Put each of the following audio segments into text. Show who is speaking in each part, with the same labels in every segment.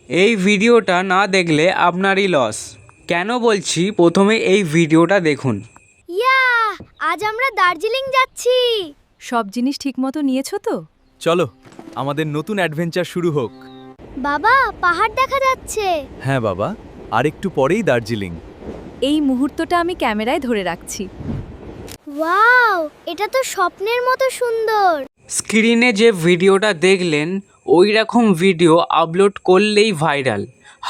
Speaker 1: এই ভিডিওটা না দেখলে আপনারই লস। কেন বলছি, প্রথমে এই ভিডিওটা দেখুন।
Speaker 2: ইয়া, আজ আমরা দার্জিলিং যাচ্ছি।
Speaker 3: সব জিনিস ঠিকমতো নিয়েছো তো?
Speaker 4: চলো আমাদের নতুন অ্যাডভেঞ্চার শুরু হোক।
Speaker 2: বাবা, পাহাড় দেখা যাচ্ছে।
Speaker 4: হ্যাঁ বাবা, আর একটু পরেই দার্জিলিং।
Speaker 3: এই মুহূর্তটা আমি ক্যামেরায় ধরে রাখছি।
Speaker 2: ওয়াও, এটা তো স্বপ্নের মতো সুন্দর।
Speaker 1: স্ক্রিনে যে ভিডিওটা দেখলেন ওই রকম ভিডিও আপলোড করলেই ভাইরাল,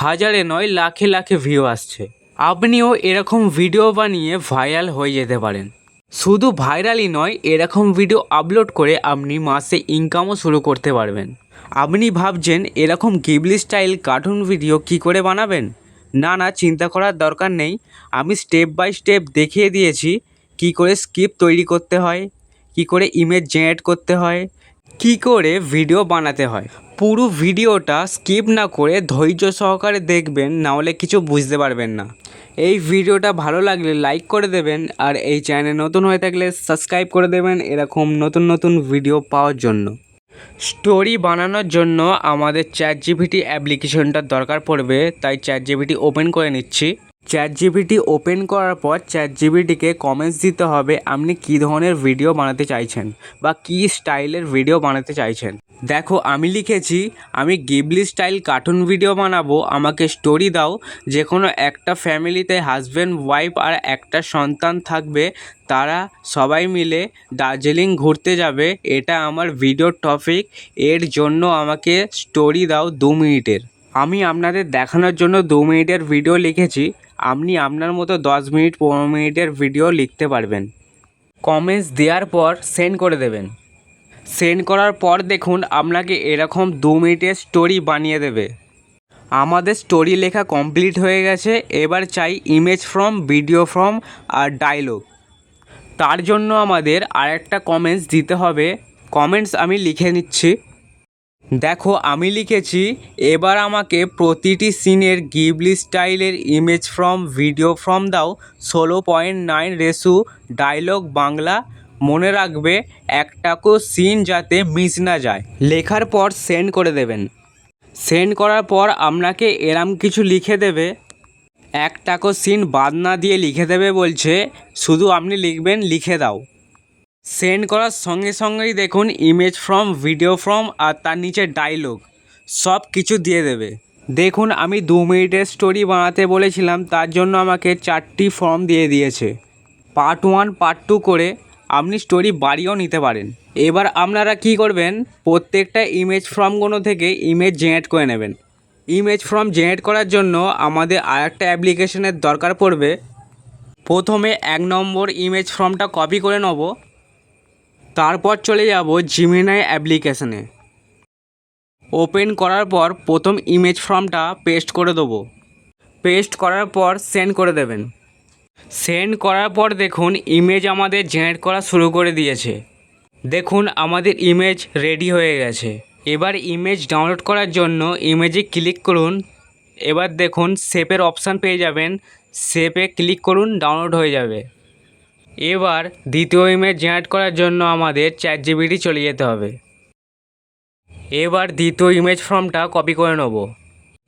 Speaker 1: হাজারে নয় লাখে লাখে ভিউ আসছে। আপনিও এরকম ভিডিও বানিয়ে ভাইরাল হয়ে যেতে পারেন। শুধু ভাইরালই নয়, এরকম ভিডিও আপলোড করে আপনি মাসে ইনকামও শুরু করতে পারবেন। আপনি ভাবছেন এরকম গিবলি স্টাইল কার্টুন ভিডিও কি করে বানাবেন? না, চিন্তা করার দরকার নেই। আমি স্টেপ বাই স্টেপ দেখিয়ে দিয়েছি কি করে স্ক্রিপ্ট তৈরি করতে হয়, কি করে ইমেজ জেনারেট করতে হয়, কি করে ভিডিও বানাতে হয়। পুরো ভিডিওটা স্কিপ না করে ধৈর্য সহকারে দেখবেন, না হলে কিছু বুঝতে পারবেন না। এই ভিডিওটা ভালো লাগলে লাইক করে দেবেন, আর এই চ্যানেলে নতুন হয়ে থাকলে সাবস্ক্রাইব করে দেবেন এরকম নতুন নতুন ভিডিও পাওয়ার জন্য। স্টোরি বানানোর জন্য আমাদের চ্যাটজিপিটি অ্যাপ্লিকেশনটার দরকার পড়বে, তাই চ্যাটজিপিটি ওপেন করে নিচ্ছি। চ্যাটজিপিটি ওপেন করার পর চ্যাটজিপিটিকে কমেন্টস দিতে হবে আপনি কী ধরনের ভিডিও বানাতে চাইছেন বা কী স্টাইলের ভিডিও বানাতে চাইছেন। দেখো, আমি লিখেছি আমি গিবলি স্টাইল কার্টুন ভিডিও বানাবো, আমাকে স্টোরি দাও। যে কোনো একটা ফ্যামিলিতে হাজব্যান্ড ওয়াইফ আর একটা সন্তান থাকবে, তারা সবাই মিলে দার্জিলিং ঘুরতে যাবে, এটা আমার ভিডিওর টপিক। এর জন্য আমাকে স্টোরি দাও 2 মিনিটের। আমি আপনাদের দেখানোর জন্য 2 মিনিটের ভিডিও লিখেছি, আপনি আপনার মতো 10 মিনিট 15 মিনিটের ভিডিও লিখতে পারবেন। কমেন্টস দেওয়ার পর সেন্ড করে দেবেন। সেন্ড করার পর দেখুন আপনাকে এরকম 2 মিনিটের স্টোরি বানিয়ে দেবে। আমাদের স্টোরি লেখা কমপ্লিট হয়ে গেছে। এবার চাই ইমেজ ফ্রম, ভিডিও ফ্রম আর ডায়লগ। তার জন্য আমাদের আরেকটা কমেন্টস দিতে হবে। কমেন্টস আমি লিখে নিচ্ছি। দেখো, আমি লিখেছি এবার আমাকে প্রতিটি সিনের গিবলি স্টাইলের ইমেজ ফ্রম, ভিডিও ফ্রম দাও। 16.9 রেশু ডায়লগ বাংলা। মনে রাখবে একটাকো সিন যাতে মিস না যায়। লেখার পর সেন্ড করে দেবেন। সেন্ড করার পর আপনাকে এরম কিছু লিখে দেবে। একটাকো সিন বাদ না দিয়ে লিখে দেবে বলছে, শুধু আপনি লিখবেন লিখে দাও। সেন্ড করার সঙ্গে সঙ্গেই দেখুন ইমেজ ফ্রম, ভিডিও ফ্রম আর তার নিচে ডায়লগ সব কিছু দিয়ে দেবে। দেখুন, আমি 2 মিনিটের স্টোরি বানাতে বলেছিলাম, তার জন্য আমাকে 4টি ফর্ম দিয়ে দিয়েছে। পার্ট 1 পার্ট 2 করে আপনি স্টোরি বাড়িয়েও নিতে পারেন। এবার আপনারা কি করবেন, প্রত্যেকটা ইমেজ ফ্রমগুলো থেকে ইমেজ জেনারেট করে নেবেন। ইমেজ ফ্রম জেনারেট করার জন্য আমাদের আরেকটা অ্যাপ্লিকেশনের দরকার পড়বে। প্রথমে 1 নম্বর ইমেজ ফ্রমটা কপি করে নেব, তারপর চলে যাব জিমিনাই অ্যাপ্লিকেশনে। ওপেন করার পর প্রথম ইমেজ ফর্মটা পেস্ট করে দেবো। পেস্ট করার পর সেন্ড করে দেবেন। সেন্ড করার পর দেখুন ইমেজ আমাদের জেনারেট করা শুরু করে দিয়েছে। দেখুন আমাদের ইমেজ রেডি হয়ে গেছে। এবার ইমেজ ডাউনলোড করার জন্য ইমেজে ক্লিক করুন। এবার দেখুন শেপের অপশান পেয়ে যাবেন, শেপে ক্লিক করুন, ডাউনলোড হয়ে যাবে। এবার দ্বিতীয় ইমেজ জেনারেট করার জন্য আমাদের চ্যাটজিপিটি চলে যেতে হবে। এবার দ্বিতীয় ইমেজ ফর্মটা কপি করে নেব।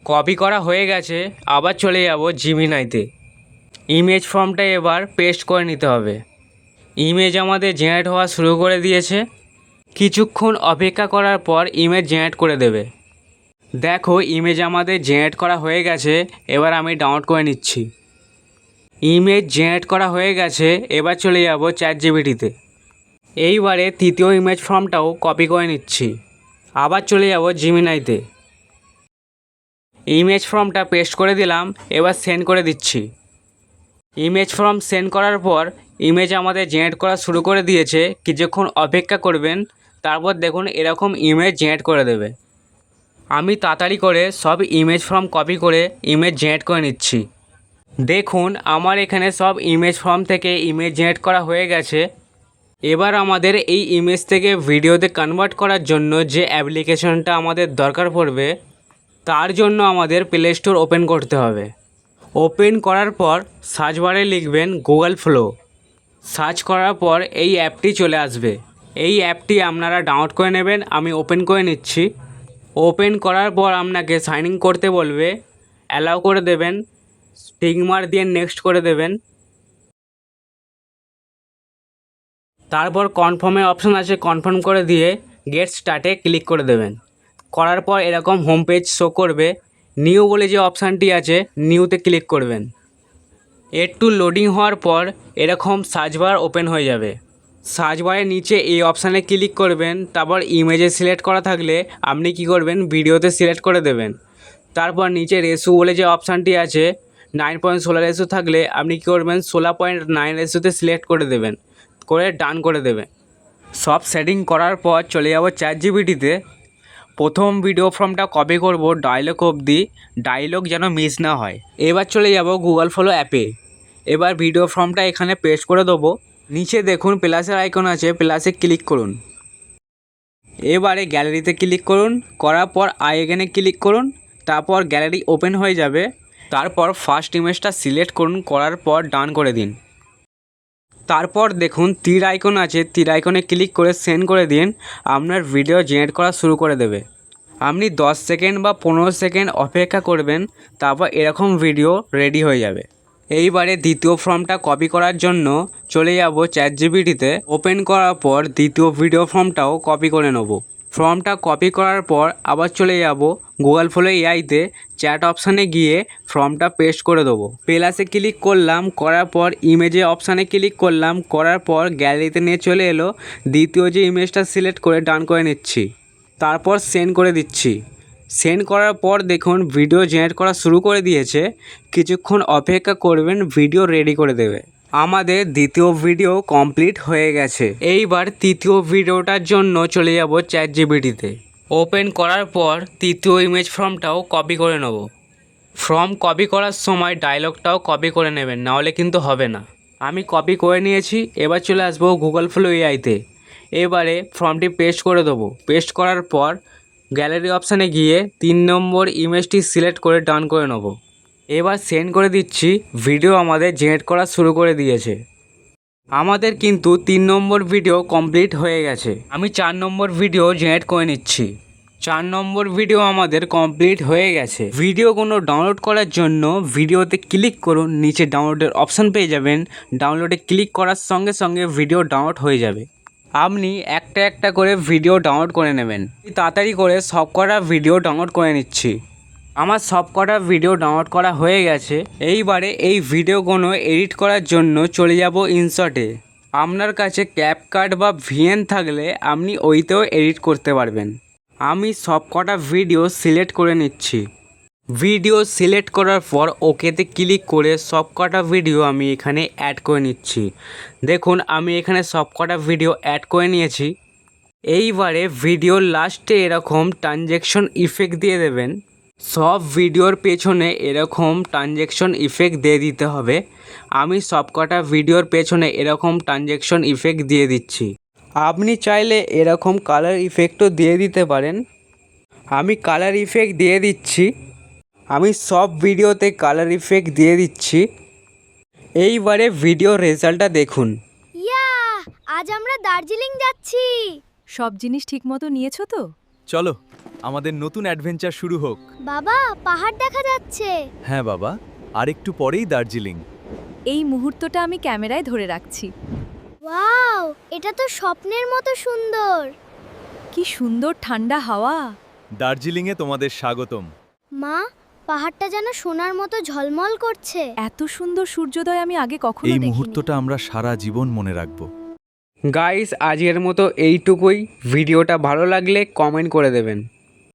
Speaker 1: কপি করা হয়ে গেছে, আবার চলে যাব জিমিনাইতে। ইমেজ ফর্মটা এবার পেস্ট করে নিতে হবে। ইমেজ আমাদের জেনারেট হওয়া শুরু করে দিয়েছে। কিছুক্ষণ অপেক্ষা করার পর ইমেজ জেনারেট করে দেবে। দেখো ইমেজ আমাদের জেনারেট করা হয়ে গেছে, এবার আমি ডাউনলোড করে নিচ্ছি। ইমেজ জেনারেট করা হয়ে গেছে, এবার চলে যাব চ্যাটজিপিটিতে। এইবারে তৃতীয় ইমেজ ফর্মটাও কপি করে নিচ্ছি, আবার চলে যাব জিমিনাইতে। ইমেজ ফর্মটা পেস্ট করে দিলাম, এবার সেন্ড করে দিচ্ছি। ইমেজ ফর্ম সেন্ড করার পর ইমেজ আমাদের জেনারেট করা শুরু করে দিয়েছে। কিছুক্ষণ অপেক্ষা করবেন, তারপর দেখুন এরকম ইমেজ জেনারেট করে দেবে। আমি তাড়াতাড়ি করে সব ইমেজ ফর্ম কপি করে ইমেজ জেনারেট করে নিচ্ছি। দেখুন আমার এখানে সব ইমেজ ফর্ম থেকে ইমেজ জেনারেট করা হয়ে গেছে। এবার আমাদের এই ইমেজ থেকে ভিডিওতে কনভার্ট করার জন্য যে অ্যাপ্লিকেশনটা আমাদের দরকার পড়বে, তার জন্য আমাদের প্লে স্টোর ওপেন করতে হবে। ওপেন করার পর সার্চ বারে লিখবেন গুগল ফ্লো। সার্চ করার পর এই অ্যাপটি চলে আসবে। এই অ্যাপটি আপনারা ডাউনলোড করে নেবেন। আমি ওপেন করে নিচ্ছি। ওপেন করার পর আপনাকে সাইন ইন করতে বলবে, অ্যালাউ করে দেবেন, টিকমার্ক দিয়ে নেক্সট করে দেবেন। তারপর কনফার্মের অপশান আছে, কনফার্ম করে দিয়ে গেট স্টার্টে ক্লিক করে দেবেন। করার পর এরকম হোম পেজ শো করবে। নিউ বলে যে অপশানটি আছে, নিউতে ক্লিক করবেন। একটু লোডিং হওয়ার পর এরকম সার্চ বার ওপেন হয়ে যাবে। সার্চ বারের নিচে এই অপশানে ক্লিক করবেন। তারপর ইমেজে সিলেক্ট করা থাকলে আপনি কি করবেন, ভিডিওতে সিলেক্ট করে দেবেন। তারপর নিচে রেশু বলে যে অপশানটি আছে, 9.16 রেশু থাকলে আপনি কী করবেন, 16.9 রেশুতে সিলেক্ট করে দেবেন, করে ডান করে দেবেন। সব সেটিং করার পর চলে যাব চ্যাটজিপিটিতে। প্রথম ভিডিও ফর্মটা কপি করব ডায়লগ অবধি, ডায়লগ যেন মিস না হয়। এবার চলে যাব গুগল ফলো অ্যাপে। এবার ভিডিও ফর্মটা এখানে পেস্ট করে দেবো। নিচে দেখুন প্লাসের আইকন আছে, প্লাসে ক্লিক করুন। এবারে গ্যালারিতে ক্লিক করুন, করার পর আই এখানে ক্লিক করুন। তারপর গ্যালারি ওপেন হয়ে যাবে। তারপর ফার্স্ট ইমেজটা সিলেক্ট করুন, করার পর ডান করে দিন। তারপর দেখুন তীর আইকন আছে, তীর আইকনে ক্লিক করে সেন্ড করে দিন। আপনার ভিডিও জেনারেট করা শুরু করে দেবে। আপনি 10 সেকেন্ড বা 15 সেকেন্ড অপেক্ষা করবেন, তারপর এরকম ভিডিও রেডি হয়ে যাবে। এইবারে দ্বিতীয় ফর্মটা কপি করার জন্য চলে যাব চ্যাটজিপিটিতে। ওপেন করার পর দ্বিতীয় ভিডিও ফর্মটাও কপি করে নেব। ফর্মটা কপি করার পর আবার চলে যাব গুগল ফলো এআইতে, চ্যাট অপশানে গিয়ে ফর্মটা পেস্ট করে দেবো। প্লাসে ক্লিক করলাম, করার পর ইমেজে অপশানে ক্লিক করলাম, করার পর গ্যালারিতে নিয়ে চলে এলো। দ্বিতীয় যে ইমেজটা সিলেক্ট করে ডান করে নিচ্ছি, তারপর সেন্ড করে দিচ্ছি। সেন্ড করার পর দেখুন ভিডিও জেনারেট করা শুরু করে দিয়েছে। কিছুক্ষণ অপেক্ষা করবেন, ভিডিও রেডি করে দেবে। আমাদের দ্বিতীয় ভিডিও কমপ্লিট হয়ে গেছে। এইবার তৃতীয় ভিডিওটার জন্য চলে যাব চ্যাটজিপিটিতে। ওপেন করার পর তৃতীয় ইমেজ ফর্মটাও কপি করে নেব। ফর্ম কপি করার সময় ডায়লগটাও কপি করে নেবেন, নাহলে কিন্তু হবে না। আমি কপি করে নিয়েছি। এবার চলে আসবো গুগল ফলো এআইতে। এবারে ফর্মটি পেস্ট করে দেবো। পেস্ট করার পর গ্যালারি অপশানে গিয়ে 3 নম্বর ইমেজটি সিলেক্ট করে ডান করে নেব। এবার সেন্ড করে দিচ্ছি। ভিডিও আমাদের জেনারেট করা শুরু করে দিয়েছে। আমাদের কিন্তু 3 নম্বর ভিডিও কমপ্লিট হয়ে গেছে। আমি 4 নম্বর ভিডিও জেনারেট করে নিচ্ছি। 4 নম্বর ভিডিও আমাদের কমপ্লিট হয়ে গেছে। ভিডিওগুলো ডাউনলোড করার জন্য ভিডিওতে ক্লিক করুন, নিচে ডাউনলোডের অপশান পেয়ে যাবেন। ডাউনলোডে ক্লিক করার সঙ্গে সঙ্গে ভিডিও ডাউনলোড হয়ে যাবে। আপনি একটা একটা করে ভিডিও ডাউনলোড করে নেবেন। তাড়াতাড়ি করে সব কটা ভিডিও ডাউনলোড করে নিচ্ছি। আমার সব কটা ভিডিও ডাউনলোড করা হয়ে গেছে। এইবারে এই ভিডিওগুলো এডিট করার জন্য চলে যাব ইনশটে। আপনার কাছে ক্যাপকাট বা ভিএন থাকলে আপনি ওইতেও এডিট করতে পারবেন। আমি সব কটা ভিডিও সিলেক্ট করে নিচ্ছি। ভিডিও সিলেক্ট করার পর ওকেতে ক্লিক করে সব কটা ভিডিও আমি এখানে অ্যাড করে নিচ্ছি। দেখুন আমি এখানে সব কটা ভিডিও অ্যাড করে নিয়েছি। এইবারে ভিডিওর লাস্টে এরকম ট্রানজ্যাকশন ইফেক্ট দিয়ে দেবেন। সব ভিডিওর পেছনে এরকম ট্রানজ্যাকশন ইফেক্ট দিয়ে দিতে হবে। আমি সব কটা ভিডিওর পেছনে এরকম ট্রানজ্যাকশন ইফেক্ট দিয়ে দিচ্ছি। আপনি চাইলে এরকম কালার ইফেক্টও দিয়ে দিতে পারেন। আমি কালার ইফেক্ট দিয়ে দিচ্ছি। আমি সব ভিডিওতে কালার ইফেক্ট দিয়ে দিচ্ছি। এইবারে ভিডিও রেজাল্টটা দেখুন।
Speaker 2: ইয়া, আজ আমরা দার্জিলিং যাচ্ছি।
Speaker 3: সব জিনিস ঠিকমতো নিয়েছো তো?
Speaker 4: চলো আমাদের নতুন অ্যাডভেঞ্চার শুরু হোক।
Speaker 2: বাবা, পাহাড় দেখা যাচ্ছে।
Speaker 4: হ্যাঁ বাবা, আর একটু পরেই দার্জিলিং।
Speaker 3: এই মুহূর্তটা আমি ক্যামেরায় ধরে রাখছি।
Speaker 2: ওয়াও, এটা তো স্বপ্নের মতো সুন্দর।
Speaker 3: কি সুন্দর ঠান্ডা হাওয়া।
Speaker 4: দার্জিলিংয়ে তোমাদের স্বাগতম।
Speaker 2: মা, পাহাড়টা যেন সোনার মতো ঝলমল করছে।
Speaker 3: এত সুন্দর সূর্যোদয় আমি আগে কখনো
Speaker 4: এই
Speaker 3: দেখিনি।
Speaker 4: মুহূর্তটা আমরা সারা জীবন মনে রাখব।
Speaker 1: গাইস, আজকের মতো এইটুকুই। ভিডিওটা ভালো লাগলে কমেন্ট করে দেবেন।